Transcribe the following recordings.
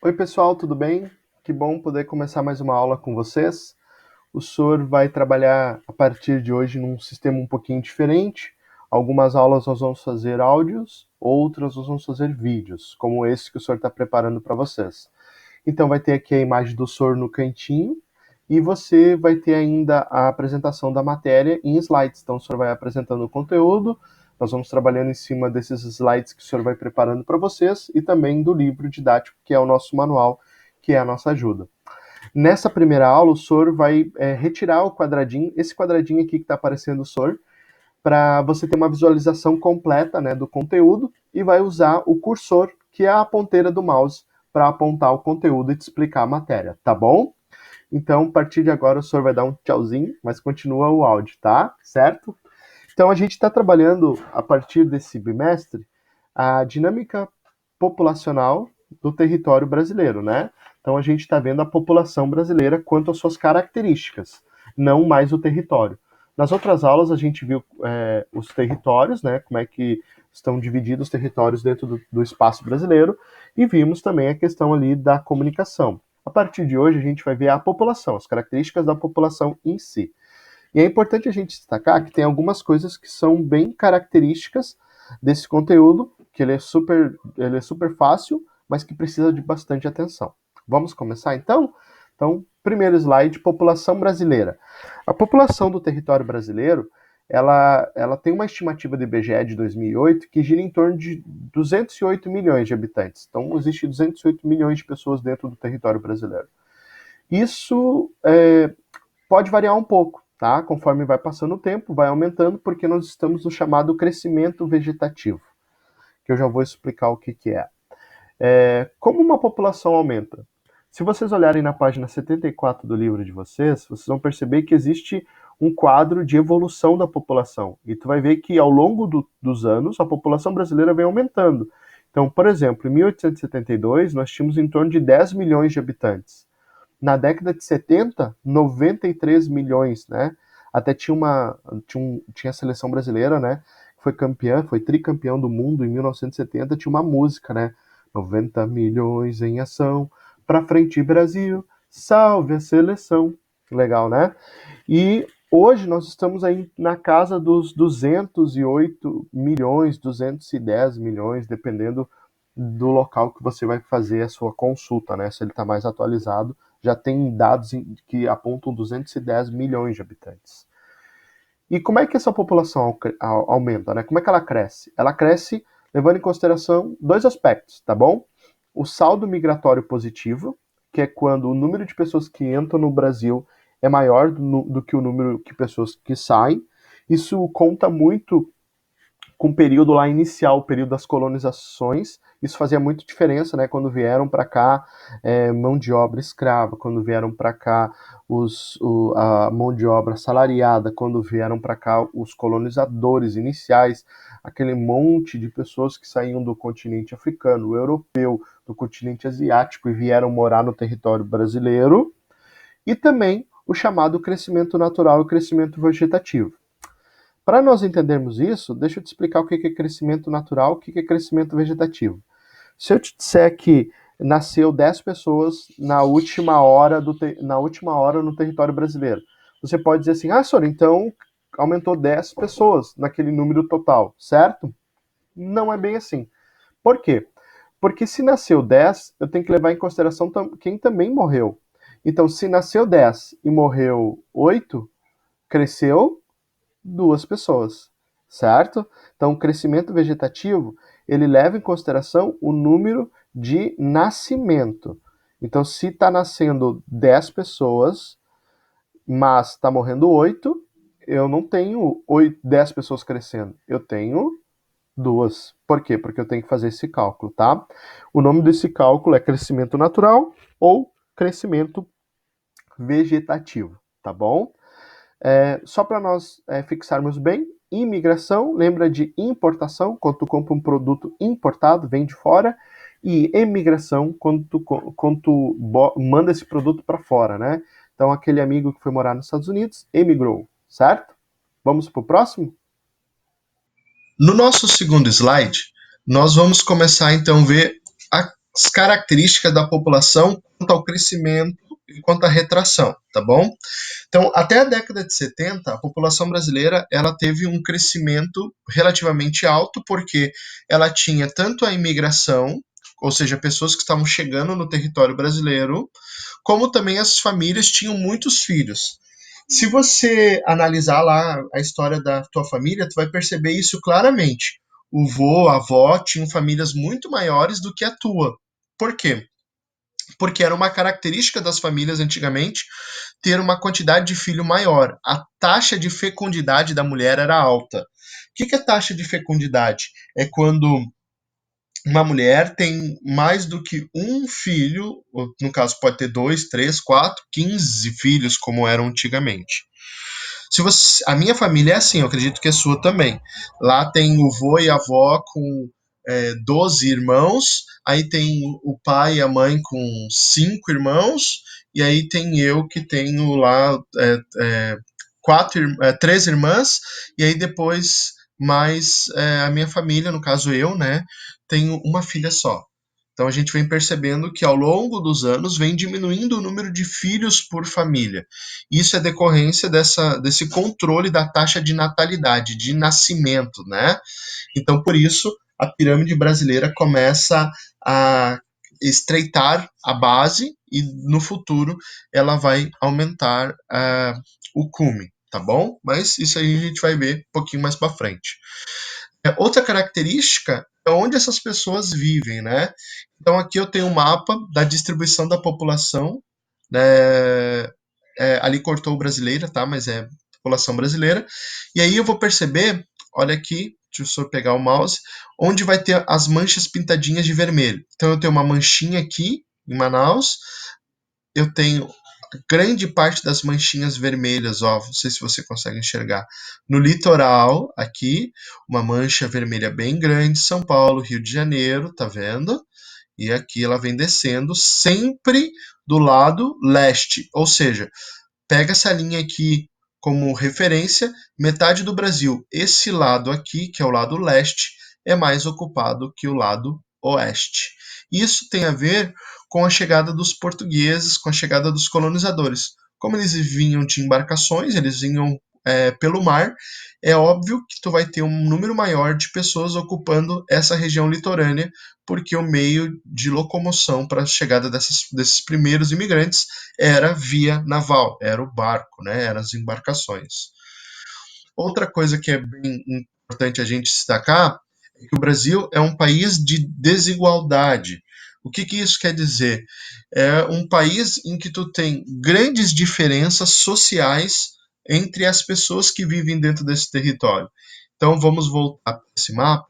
Oi pessoal, tudo bem? Que bom poder começar mais uma aula com vocês. O senhor vai trabalhar a partir de hoje num sistema um pouquinho diferente. Algumas aulas nós vamos fazer áudios, outras nós vamos fazer vídeos, como esse que o senhor está preparando para vocês. Então vai ter aqui a imagem do senhor no cantinho e você vai ter ainda a apresentação da matéria em slides. Então o senhor vai apresentando o conteúdo, nós vamos trabalhando em cima desses slides que o senhor vai preparando para vocês e também do livro didático, que é o nosso manual, que é a nossa ajuda. Nessa primeira aula, o senhor vai retirar o quadradinho, esse quadradinho aqui que está aparecendo o senhor, para você ter uma visualização completa, né, do conteúdo, e vai usar o cursor, que é a ponteira do mouse, para apontar o conteúdo e te explicar a matéria, tá bom? Então, a partir de agora, o senhor vai dar um tchauzinho, mas continua o áudio, tá? Certo? Então, a gente está trabalhando, a partir desse bimestre, a dinâmica populacional do território brasileiro, né? Então, a gente está vendo a população brasileira quanto às suas características, não mais o território. Nas outras aulas, a gente viu os territórios, né? Como é que estão divididos os territórios dentro do espaço brasileiro, e vimos também a questão ali da comunicação. A partir de hoje, a gente vai ver a população, as características da população em si. E é importante a gente destacar que tem algumas coisas que são bem características desse conteúdo, que ele é super fácil, mas que precisa de bastante atenção. Vamos começar então? Então, primeiro slide, população brasileira. A população do território brasileiro, ela tem uma estimativa do IBGE de 2008 que gira em torno de 208 milhões de habitantes. Então, existe 208 milhões de pessoas dentro do território brasileiro. Isso pode variar um pouco, tá? Conforme vai passando o tempo, vai aumentando, porque nós estamos no chamado crescimento vegetativo, que eu já vou explicar o que é. Como uma população aumenta? Se vocês olharem na página 74 do livro de vocês vão perceber que existe um quadro de evolução da população. E tu vai ver que ao longo dos anos, a população brasileira vem aumentando. Então, por exemplo, em 1872, nós tínhamos em torno de 10 milhões de habitantes. Na década de 70, 93 milhões, né? Até tinha a seleção brasileira, né? Foi campeã, foi tricampeão do mundo em 1970, tinha uma música, né? 90 milhões em ação, pra frente Brasil, salve a seleção. Legal, né? E hoje nós estamos aí na casa dos 208 milhões, 210 milhões, dependendo do local que você vai fazer a sua consulta, né? Se ele está mais atualizado, já tem dados que apontam 210 milhões de habitantes. E como é que essa população aumenta, né? Como é que ela cresce? Ela cresce levando em consideração dois aspectos, tá bom? O saldo migratório positivo, que é quando o número de pessoas que entram no Brasil é maior do que o número de pessoas que saem. Isso conta muito com o período lá inicial, o período das colonizações. Isso fazia muita diferença, né? Quando vieram para cá mão de obra escrava, quando vieram para cá a mão de obra assalariada, quando vieram para cá os colonizadores iniciais, aquele monte de pessoas que saíam do continente africano, europeu, do continente asiático e vieram morar no território brasileiro, e também o chamado crescimento natural e crescimento vegetativo. Para nós entendermos isso, deixa eu te explicar o que é crescimento natural, o que é crescimento vegetativo. Se eu te disser que nasceu 10 pessoas na última hora no território brasileiro, você pode dizer assim, senhor, então aumentou 10 pessoas naquele número total, certo? Não é bem assim. Por quê? Porque se nasceu 10, eu tenho que levar em consideração quem também morreu. Então, se nasceu 10 e morreu 8, cresceu 2 pessoas, certo? Então, o crescimento vegetativo, ele leva em consideração o número de nascimento. Então, se está nascendo 10 pessoas, mas está morrendo 8, eu não tenho 10 pessoas crescendo, eu tenho 2. Por quê? Porque eu tenho que fazer esse cálculo, tá? O nome desse cálculo é crescimento natural ou crescimento vegetativo, tá bom? Só para nós fixarmos bem, imigração, lembra de importação, quando tu compra um produto importado, vem de fora, e emigração, quando tu manda esse produto para fora, né? Então, aquele amigo que foi morar nos Estados Unidos, emigrou, certo? Vamos para o próximo? No nosso segundo slide, nós vamos começar então a ver características da população quanto ao crescimento e quanto à retração, tá bom? Então, até a década de 70, a população brasileira ela teve um crescimento relativamente alto, porque ela tinha tanto a imigração, ou seja, pessoas que estavam chegando no território brasileiro, como também as famílias tinham muitos filhos. Se você analisar lá a história da tua família, tu vai perceber isso claramente. O vô, a avó tinham famílias muito maiores do que a tua. Por quê? Porque era uma característica das famílias antigamente ter uma quantidade de filho maior. A taxa de fecundidade da mulher era alta. O que é taxa de fecundidade? É quando uma mulher tem mais do que um filho, no caso pode ter dois, três, quatro, 15 filhos, como eram antigamente. Se você, a minha família é assim, eu acredito que a sua também. Lá tem o vô e a avó com 12 irmãos, aí tem o pai e a mãe com 5 irmãos, e aí tem eu que tenho lá três irmãs, e aí depois mais a minha família, no caso eu, né, tenho uma filha só. Então a gente vem percebendo que ao longo dos anos vem diminuindo o número de filhos por família. Isso é decorrência desse controle da taxa de natalidade, de nascimento, né? Então por isso a pirâmide brasileira começa a estreitar a base e no futuro ela vai aumentar o cume, tá bom? Mas isso aí a gente vai ver um pouquinho mais para frente. Outra característica é onde essas pessoas vivem, né? Então aqui eu tenho um mapa da distribuição da população, né? Ali cortou o brasileira, tá? Mas é população brasileira. E aí eu vou perceber, olha aqui, deixa eu só pegar o mouse, onde vai ter as manchas pintadinhas de vermelho. Então eu tenho uma manchinha aqui em Manaus, eu tenho grande parte das manchinhas vermelhas, ó, não sei se você consegue enxergar. No litoral, aqui, uma mancha vermelha bem grande, São Paulo, Rio de Janeiro, tá vendo? E aqui ela vem descendo sempre do lado leste, ou seja, pega essa linha aqui como referência, metade do Brasil. Esse lado aqui, que é o lado leste, é mais ocupado que o lado oeste. Isso tem a ver com a chegada dos portugueses, com a chegada dos colonizadores. Como eles vinham de embarcações, eles vinham pelo mar, é óbvio que tu vai ter um número maior de pessoas ocupando essa região litorânea, porque o meio de locomoção para a chegada desses primeiros imigrantes era via naval, era o barco, né, eram as embarcações. Outra coisa que é bem importante a gente destacar é que o Brasil é um país de desigualdade. O que isso quer dizer? É um país em que tu tem grandes diferenças sociais entre as pessoas que vivem dentro desse território. Então vamos voltar para esse mapa.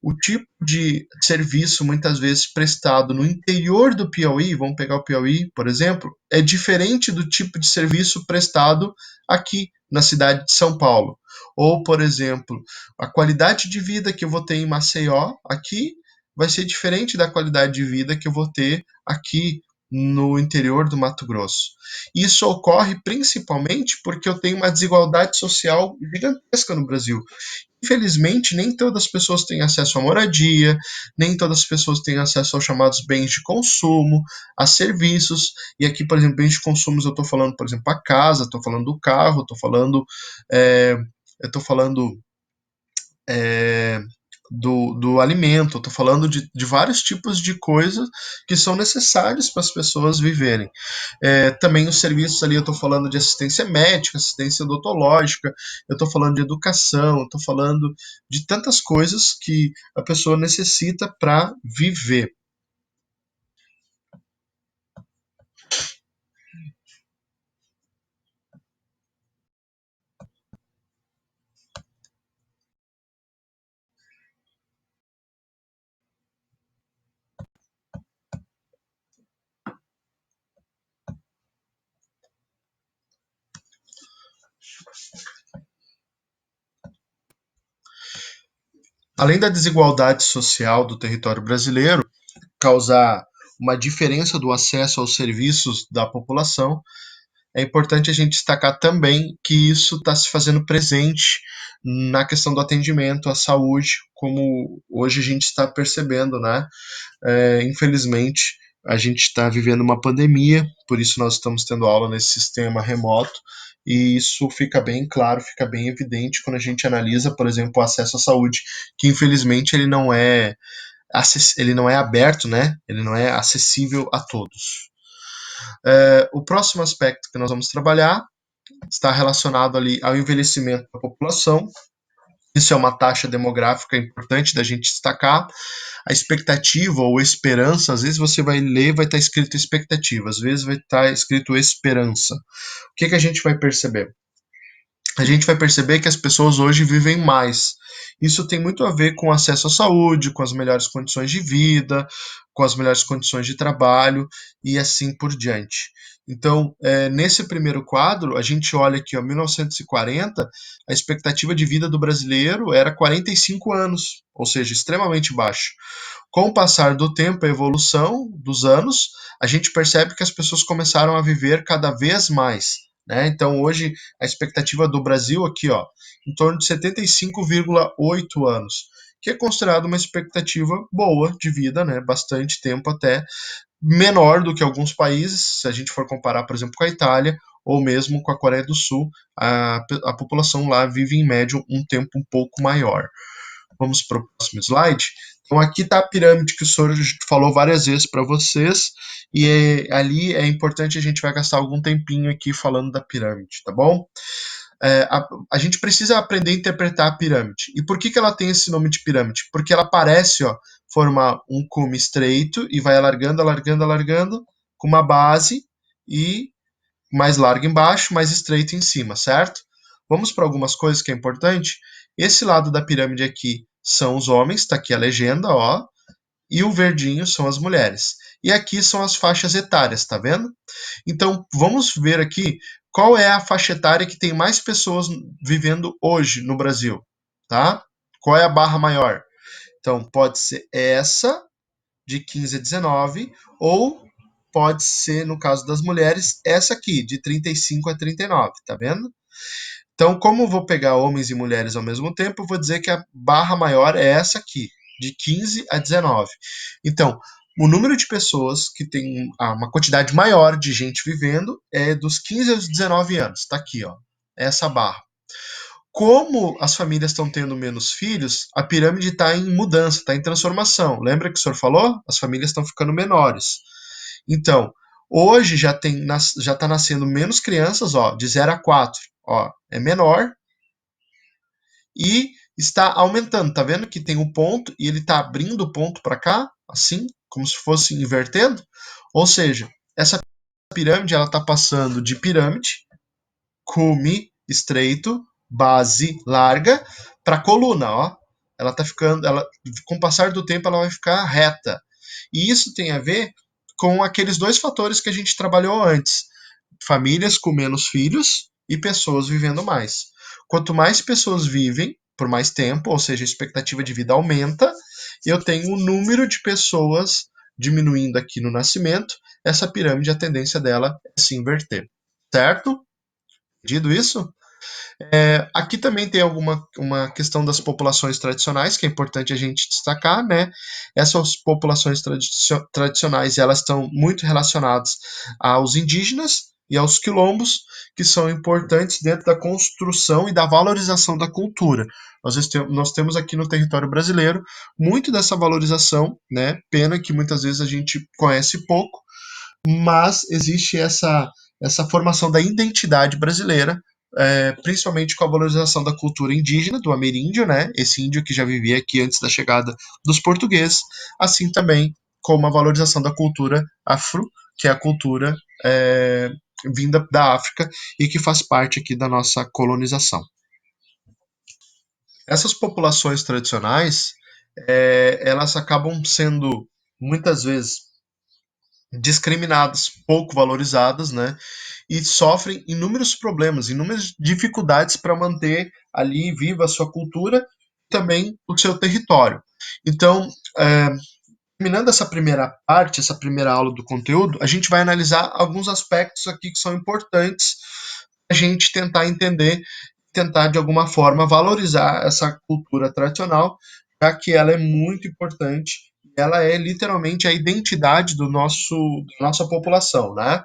O tipo de serviço muitas vezes prestado no interior do Piauí, vamos pegar o Piauí, por exemplo, é diferente do tipo de serviço prestado aqui na cidade de São Paulo. Ou, por exemplo, a qualidade de vida que eu vou ter em Maceió, aqui, vai ser diferente da qualidade de vida que eu vou ter aqui no interior do Mato Grosso. Isso ocorre principalmente porque eu tenho uma desigualdade social gigantesca no Brasil. Infelizmente, nem todas as pessoas têm acesso à moradia, nem todas as pessoas têm acesso aos chamados bens de consumo, a serviços. E aqui, por exemplo, bens de consumo, eu estou falando, por exemplo, a casa, estou falando do carro, estou falando, é, eu estou falando é, do alimento, estou falando de vários tipos de coisas que são necessários para as pessoas viverem. Também os serviços ali, eu estou falando de assistência médica, assistência odontológica, eu estou falando de educação, estou falando de tantas coisas que a pessoa necessita para viver. Além da desigualdade social do território brasileiro causar uma diferença do acesso aos serviços da população, é importante a gente destacar também que isso está se fazendo presente na questão do atendimento à saúde, como hoje a gente está percebendo, né? Infelizmente, a gente está vivendo uma pandemia, por isso nós estamos tendo aula nesse sistema remoto, e isso fica bem claro, fica bem evidente quando a gente analisa, por exemplo, o acesso à saúde, que infelizmente ele não é aberto, né? Ele não é acessível a todos. O próximo aspecto que nós vamos trabalhar está relacionado ali ao envelhecimento da população. Isso é uma taxa demográfica importante da gente destacar. A expectativa ou esperança, às vezes você vai ler, vai estar escrito expectativa, às vezes vai estar escrito esperança. O que a gente vai perceber? A gente vai perceber que as pessoas hoje vivem mais. Isso tem muito a ver com acesso à saúde, com as melhores condições de vida, com as melhores condições de trabalho e assim por diante. Então, nesse primeiro quadro, a gente olha aqui, ó, 1940, a expectativa de vida do brasileiro era 45 anos, ou seja, extremamente baixo. Com o passar do tempo, a evolução dos anos, a gente percebe que as pessoas começaram a viver cada vez mais. Né? Então, hoje, a expectativa do Brasil aqui, ó, em torno de 75,8 anos, que é considerado uma expectativa boa de vida, né? Bastante tempo até, menor do que alguns países, se a gente for comparar, por exemplo, com a Itália, ou mesmo com a Coreia do Sul, a população lá vive, em média, um tempo um pouco maior. Vamos para o próximo slide. Então, aqui está a pirâmide que o senhor falou várias vezes para vocês, e ali é importante, a gente vai gastar algum tempinho aqui falando da pirâmide, tá bom? A gente precisa aprender a interpretar a pirâmide. E por que ela tem esse nome de pirâmide? Porque ela parece, ó, formar um cume estreito e vai alargando, alargando, alargando, com uma base e mais largo embaixo, mais estreito em cima, certo? Vamos para algumas coisas que é importante. Esse lado da pirâmide aqui são os homens, está aqui a legenda, ó, e o verdinho são as mulheres. E aqui são as faixas etárias, tá vendo? Então, vamos ver aqui qual é a faixa etária que tem mais pessoas vivendo hoje no Brasil, tá? Qual é a barra maior? Então, pode ser essa, de 15 a 19, ou pode ser, no caso das mulheres, essa aqui, de 35 a 39, tá vendo? Então, como eu vou pegar homens e mulheres ao mesmo tempo, eu vou dizer que a barra maior é essa aqui, de 15 a 19. Então, o número de pessoas que tem uma quantidade maior de gente vivendo é dos 15 aos 19 anos. Está aqui, ó, essa barra. Como as famílias estão tendo menos filhos, a pirâmide está em mudança, está em transformação. Lembra que o senhor falou? As famílias estão ficando menores. Então, hoje já está nascendo menos crianças, ó, de 0 a 4. Ó, é menor e está aumentando. Tá vendo que tem um ponto e ele está abrindo o ponto para cá, assim, como se fosse invertendo? Ou seja, essa pirâmide ela está passando de pirâmide, cume estreito, base larga, para coluna, ó. Ela está ficando, com o passar do tempo, ela vai ficar reta. E isso tem a ver com aqueles dois fatores que a gente trabalhou antes: famílias com menos filhos e pessoas vivendo mais. Quanto mais pessoas vivem por mais tempo, ou seja, a expectativa de vida aumenta, eu tenho o número de pessoas diminuindo aqui no nascimento, essa pirâmide, a tendência dela é se inverter. Certo? Entendido isso? Aqui também tem uma questão das populações tradicionais, que é importante a gente destacar, né? Essas populações tradicionais, elas estão muito relacionadas aos indígenas e aos quilombos, que são importantes dentro da construção e da valorização da cultura. Nós temos aqui no território brasileiro muito dessa valorização, né? Pena que muitas vezes a gente conhece pouco, mas existe essa formação da identidade brasileira, principalmente com a valorização da cultura indígena, do ameríndio, né? Esse índio que já vivia aqui antes da chegada dos portugueses, assim também como a valorização da cultura afro, que é a cultura vinda da África e que faz parte aqui da nossa colonização. Essas populações tradicionais, elas acabam sendo muitas vezes discriminadas, pouco valorizadas, né? E sofrem inúmeros problemas, inúmeras dificuldades para manter ali viva a sua cultura e também o seu território. Então, Terminando essa primeira parte, essa primeira aula do conteúdo, a gente vai analisar alguns aspectos aqui que são importantes para a gente tentar entender, tentar de alguma forma valorizar essa cultura tradicional, já que ela é muito importante, ela é literalmente a identidade da nossa população, né?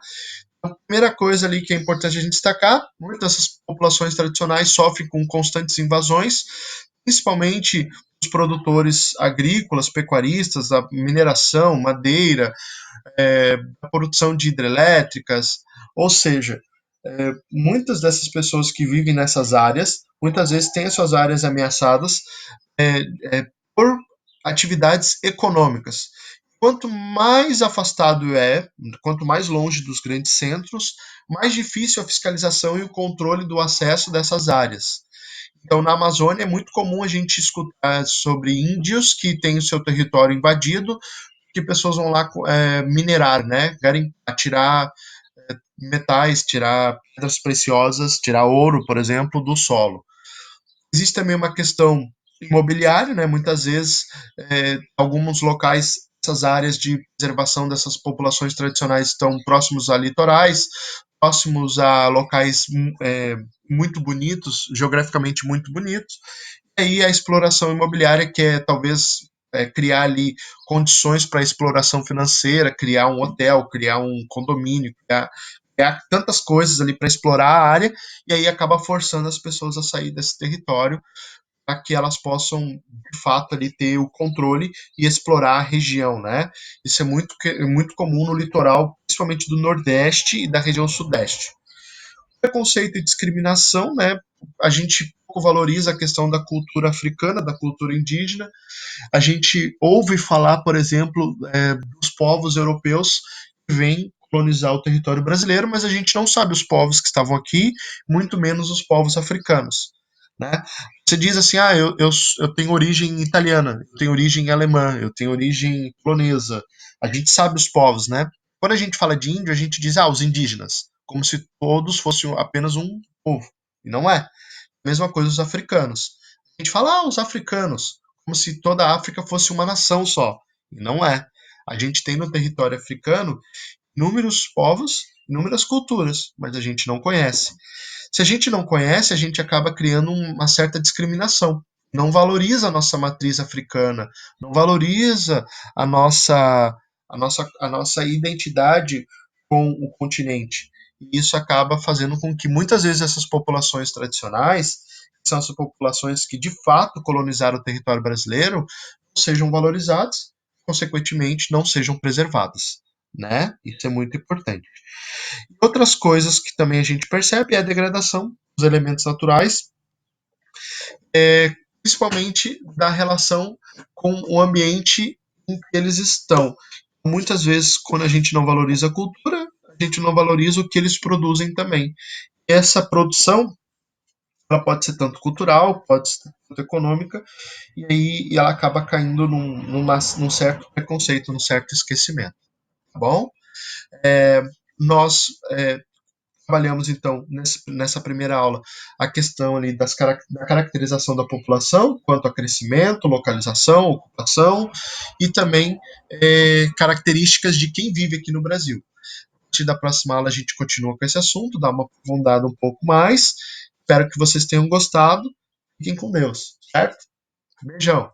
A primeira coisa ali que é importante a gente destacar, muitas dessas populações tradicionais sofrem com constantes invasões, principalmente os produtores agrícolas, pecuaristas, a mineração, madeira, a produção de hidrelétricas, ou seja, muitas dessas pessoas que vivem nessas áreas, muitas vezes têm as suas áreas ameaçadas é, por atividades econômicas. Quanto mais afastado quanto mais longe dos grandes centros, mais difícil a fiscalização e o controle do acesso dessas áreas. Então, na Amazônia, é muito comum a gente escutar sobre índios que têm o seu território invadido, que pessoas vão lá minerar, né? Tirar metais, tirar pedras preciosas, tirar ouro, por exemplo, do solo. Existe também uma questão imobiliária, né? Muitas vezes, alguns locais, essas áreas de preservação dessas populações tradicionais estão próximos a litorais, próximos a locais muito bonitos, geograficamente muito bonitos. E aí a exploração imobiliária, que é talvez criar ali condições para exploração financeira, criar um hotel, criar um condomínio, criar tantas coisas ali para explorar a área, e aí acaba forçando as pessoas a sair desse território para que elas possam, de fato, ali ter o controle e explorar a região, né? Isso é muito comum no litoral, principalmente do Nordeste e da região Sudeste. Preconceito e discriminação, né? A gente pouco valoriza a questão da cultura africana, da cultura indígena. A gente ouve falar, por exemplo, dos povos europeus que vêm colonizar o território brasileiro, mas a gente não sabe os povos que estavam aqui, muito menos os povos africanos. Né? Você diz assim, eu tenho origem italiana, eu tenho origem alemã, eu tenho origem polonesa. A gente sabe os povos, né? Quando a gente fala de índio, a gente diz, os indígenas, como se todos fossem apenas um povo. E não é. Mesma coisa os africanos. A gente fala, os africanos, como se toda a África fosse uma nação só. E não é. A gente tem no território africano inúmeros povos, inúmeras culturas, mas a gente não conhece. Se a gente não conhece, a gente acaba criando uma certa discriminação. Não valoriza a nossa matriz africana, não valoriza a nossa identidade com o continente. E isso acaba fazendo com que muitas vezes essas populações tradicionais, que são essas populações que de fato colonizaram o território brasileiro, não sejam valorizadas, consequentemente não sejam preservadas, né? Isso é muito importante. E outras coisas que também a gente percebe é a degradação dos elementos naturais, principalmente da relação com o ambiente em que eles estão. Muitas vezes, quando a gente não valoriza a cultura, a gente não valoriza o que eles produzem também. Essa produção, ela pode ser tanto cultural, pode ser tanto econômica, e aí ela acaba caindo num certo preconceito, num certo esquecimento, tá bom? Nós trabalhamos então nessa primeira aula a questão ali da caracterização da população quanto a crescimento, localização, ocupação e também características de quem vive aqui no Brasil. A partir da próxima aula a gente continua com esse assunto, dá uma aprofundada um pouco mais. Espero que vocês tenham gostado. Fiquem com Deus, certo? Beijão.